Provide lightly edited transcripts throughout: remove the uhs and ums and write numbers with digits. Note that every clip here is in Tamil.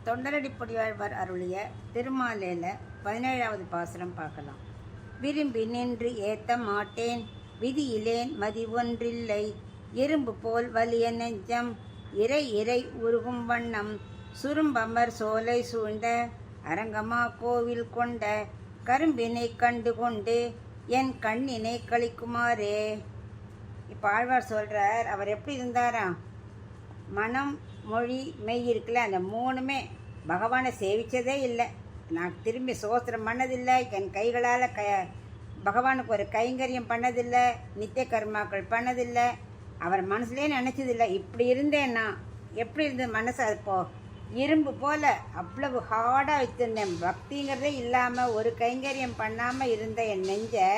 தொண்டரடிப்பொடியாழ்வார் அருளிய திருமாலேல 17வது பாசுரம் பார்க்கலாம். விரும்பி நின்று ஏத்த மாட்டேன் விதியிலேன் மதி ஒன்றில்லை, இரும்பு போல் வலிய நெஞ்சம் இறை இறை உருகும் வண்ணம், சுரும்பமர் சோலை சூழ்ந்த அரங்கமா கோவில் கொண்ட கரும்பினை கண்டு கொண்டு என் கண்ணினை கழிக்குமாறே. இப்போ ஆழ்வார் சொல்கிறார், அவர் எப்படி இருந்தாராம், மனம் மொழி மெய் இருக்குல்ல, அந்த மூணுமே பகவானை சேவித்ததே இல்லை. நான் திரும்பி சோத்திரம் பண்ணதில்லை, என் கைகளால் பகவானுக்கு ஒரு கைங்கரியம் பண்ணதில்லை, நித்திய கர்மாக்கள் பண்ணதில்லை, அவர் மனசுலேயே நினச்சதில்லை. இப்படி இருந்தேன் நான். எப்படி இருந்தது மனசு? அப்போ இரும்பு போல் அவ்வளவு ஹார்டாக வச்சுருந்தேன். பக்திங்கிறதே இல்லாமல் ஒரு கைங்கரியம் பண்ணாமல் இருந்த என் நெஞ்சை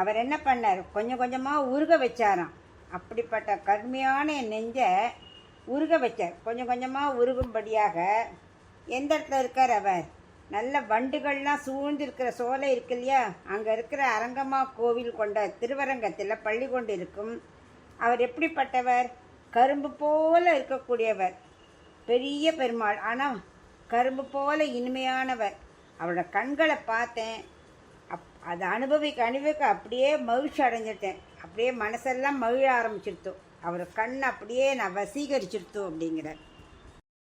அவர் என்ன பண்ணார், கொஞ்சம் கொஞ்சமாக உருக வச்சாராம். அப்படிப்பட்ட கடுமையான என் நெஞ்சை உருக வச்சார். கொஞ்சம் கொஞ்சமாக உருகும்படியாக எந்த இடத்துல இருக்கார் அவர்? நல்ல வண்டுகள்லாம் சூழ்ந்திருக்கிற சோலை இருக்கு இல்லையா, அங்கே இருக்கிற அரங்கமா கோவில் கொண்ட திருவரங்கத்தில் பள்ளி கொண்டு இருக்கும் அவர். எப்படிப்பட்டவர்? கரும்பு போல இருக்கக்கூடியவர், பெரிய பெருமாள், ஆனால் கரும்பு போல இனிமையானவர். அவரோட கண்களை பார்த்தேன், அதை அனுபவிக்க அப்படியே மகிழ்ச்சி அடைஞ்சிட்டேன். அப்படியே மனசெல்லாம் மகிழ ஆரம்பிச்சிருத்தோம். அவர் கண் அப்படியே நான் வசீகரிச்சிருத்தோம் அப்படிங்கிறார்.